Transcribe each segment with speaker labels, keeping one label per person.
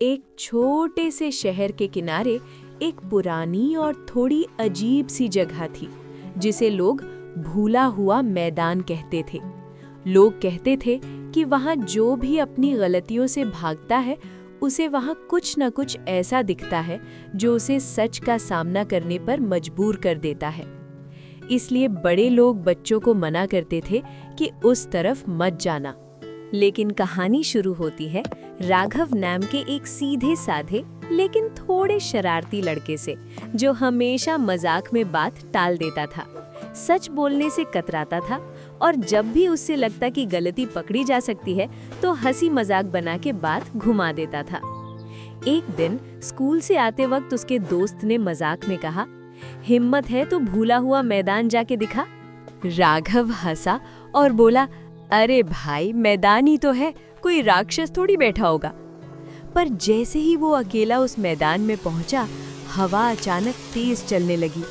Speaker 1: एक छोटे से शहर के किनारे एक पुरानी और थोड़ी अजीब सी जगह थी जिसे लोग भूला हुआ मैदान कहते थे। लोग कहते थे कि वहाँ जो भी अपनी गलतियों से भागता है उसे वहाँ कुछ न कुछ ऐसा दिखता है जो उसे सच का सामना करने पर मजबूर कर देता है। इसलिए बड़े लोग बच्चों को मना करते थे कि उस तरफ मत जाना। लेकिन कहानी शुरू होती है राघव नाम के एक सीधे साधे लेकिन थोड़े शरारती लड़के से, जो हमेशा मजाक में बात टाल देता था, सच बोलने से कतराता था और जब भी उससे लगता कि गलती पकड़ी जा सकती है तो हंसी मजाक बना के बात घुमा देता था। एक दिन स्कूल से आते वक्त उसके दोस्त ने मजाक में कहा, हिम्मत है तो भूला हुआ मैदान जाके दिखा। राघव हंसा और बोला, अरे भाई मैदान ही तो है, कोई राक्षस थोड़ी बैठा होगा। पर जैसे ही वो अकेला उस मैदान में पहुंचा, हवा अचानक तेज चलने लगी।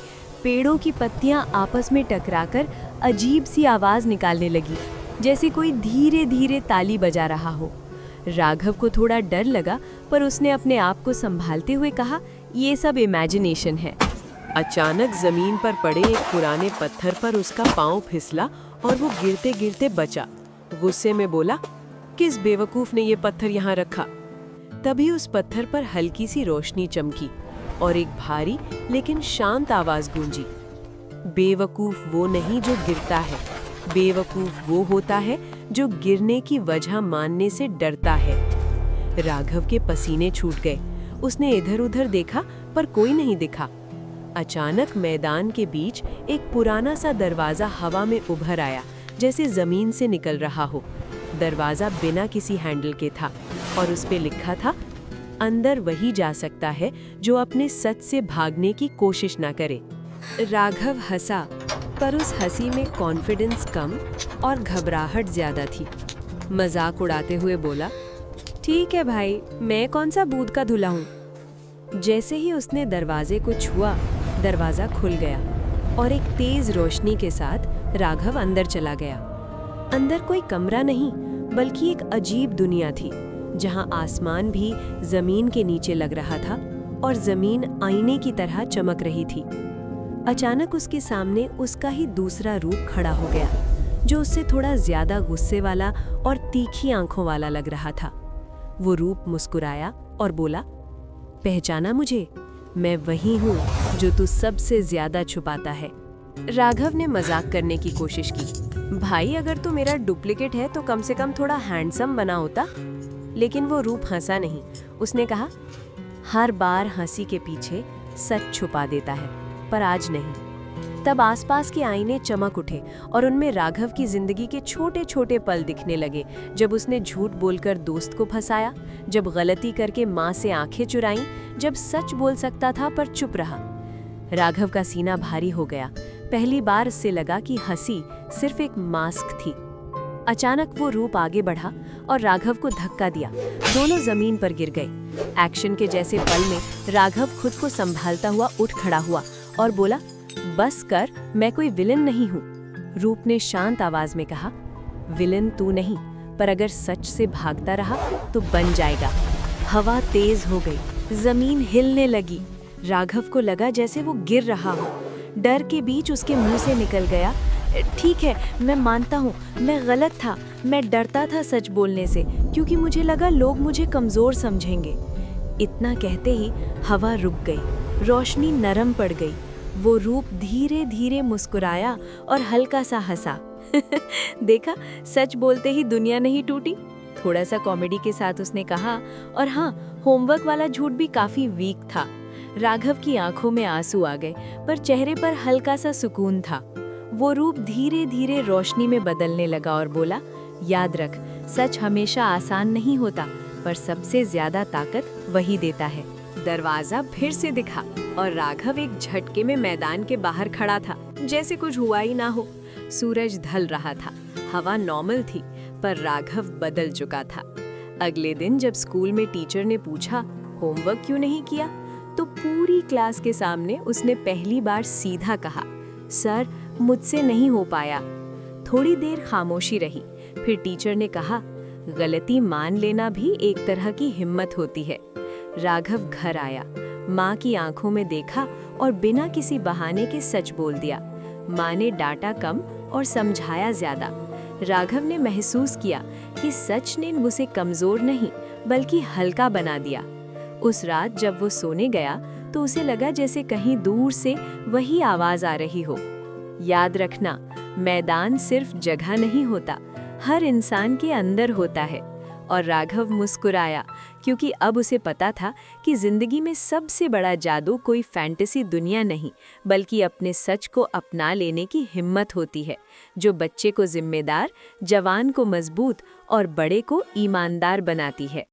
Speaker 1: पेड़ों की पत्तियां आपस में टकराकर अजीब सी आवाज निकालने लगी, जैसे कोई धीरे धीरे ताली बजा रहा हो। राघव को थोड़ा डर लगा, पर उसने अपने आप को संभालते हुए कहा, ये सब इमेजिनेशन है।
Speaker 2: अचानक जमीन पर पड़े एक पुराने पत्थर पर उसका पांव फिसला और वो गिरते गिरते बचा। गुस्से में बोला, किस बेवकूफ ने ये पत्थर यहाँ रखा। तभी उस पत्थर पर हल्की सी रोशनी चमकी और एक भारी लेकिन शांत आवाज गूंजी, बेवकूफ वो नहीं जो गिरता है, बेवकूफ वो होता है जो गिरने की वजह मानने से डरता है। राघव के पसीने छूट गए। उसने इधर उधर देखा पर कोई नहीं दिखा। अचानक मैदान के बीच एक पुराना सा दरवाजा हवा में उभर आया, जैसे जमीन से निकल रहा हो। दरवाजा बिना किसी हैंडल के था और उस पे लिखा था, अंदर वही जा सकता है जो अपने सच से भागने की कोशिश ना करे।
Speaker 1: राघव हंसा, पर उस हंसी में कॉन्फिडेंस कम और घबराहट ज्यादा थी। मजाक उड़ाते हुए बोला, ठीक है भाई, मैं कौन सा दूध का धुला हूँ। जैसे ही उसने दरवाजे को छुआ, दरवाजा खुल गया और एक तेज रोशनी के साथ राघव अंदर चला गया। अंदर कोई कमरा नहीं, बल्कि एक अजीब दुनिया थी, जहां आसमान भी जमीन के नीचे लग रहा था और जमीन आईने की तरह चमक रही थी। अचानक उसके सामने उसका ही दूसरा रूप खड़ा हो गया, जो उससे थोड़ा ज्यादा गुस्से वाला और तीखी आंखों वाला लग रहा था। वो रूप मुस्कुराया और बोला, पहचाना मुझे? मैं वही हूँ जो तू सबसे ज्यादा छुपाता है। राघव ने मजाक करने की कोशिश की, भाई अगर तू मेरा डुप्लीकेट है तो कम से कम थोड़ा हैंडसम बना होता। लेकिन वो रूप हंसा नहीं। उसने कहा, हर बार हंसी के पीछे सच छुपा देता है, पर आज नहीं। तब आसपास के आईने चमक उठे और उनमें राघव की जिंदगी के छोटे छोटे पल दिखने लगे, जब उसने झूठ बोलकर दोस्त को फंसाया, जब गलती करके माँ से आंखें चुराईं, जब सच बोल सकता था पर चुप रहा। राघव का सीना भारी हो गया। पहली बार उससे लगा कि हंसी सिर्फ एक मास्क थी। अचानक वो रूप आगे बढ़ा और राघव को धक्का दिया। दोनों जमीन पर गिर गए। एक्शन के जैसे पल में राघव खुद को संभालता हुआ उठ खड़ा हुआ और बोला, बस कर, मैं कोई विलन नहीं हूँ। रूप ने शांत आवाज में कहा, विलन तू नहीं, पर अगर सच से भागता रहा तो बन जाएगा। हवा तेज हो गई, जमीन हिलने लगी। राघव को लगा जैसे वो गिर रहा हो। डर के बीच उसके मुंह से निकल गया, ठीक है, मैं मानता हूँ, मैं गलत था। मैं डरता था सच बोलने से, क्योंकि मुझे लगा लोग मुझे कमजोर समझेंगे। इतना कहते ही हवा रुक गई, रोशनी नरम पड़ गई। वो रूप धीरे धीरे मुस्कुराया और हल्का सा हंसा। देखा, सच बोलते ही दुनिया नहीं टूटी। थोड़ा सा कॉमेडी के साथ उसने कहा, और हाँ, होमवर्क वाला झूठ भी काफी वीक था। राघव की आंखों में आंसू आ गए, पर चेहरे पर हल्का सा सुकून था। वो रूप धीरे धीरे रोशनी में बदलने लगा और बोला, याद रख, सच हमेशा आसान नहीं होता, पर सबसे ज्यादा ताकत वही देता है। दरवाजा फिर से दिखा और राघव एक झटके में मैदान के बाहर खड़ा था, जैसे कुछ हुआ ही ना हो। सूरज ढल रहा था, हवा नॉर्मल थी, पर राघव बदल चुका था। अगले दिन जब स्कूल में टीचर ने पूछा, होमवर्क क्यों नहीं किया, तो पूरी क्लास के सामने उसने पहली बार सीधा कहा, सर मुझसे नहीं हो पाया। थोड़ी देर खामोशी रही, फिर टीचर ने कहा, गलती मान लेना भी एक तरह की हिम्मत होती है। राघव घर आया, माँ की आंखों में देखा और बिना किसी बहाने के सच बोल दिया। माँ ने डांटा कम और समझाया ज्यादा। राघव ने महसूस किया कि सच ने उसे कमजोर नहीं बल्कि हल्का बना दिया। उस रात जब वो सोने गया तो उसे लगा जैसे कहीं दूर से वही आवाज आ रही हो, याद रखना, मैदान सिर्फ जगह नहीं होता, हर इंसान के अंदर होता है। और राघव मुस्कुराया क्योंकि अब उसे पता था कि जिंदगी में सबसे बड़ा जादू कोई फैंटेसी दुनिया नहीं बल्कि अपने सच को अपना लेने की हिम्मत होती है, जो बच्चे को जिम्मेदार, जवान को मजबूत और बड़े को ईमानदार बनाती है।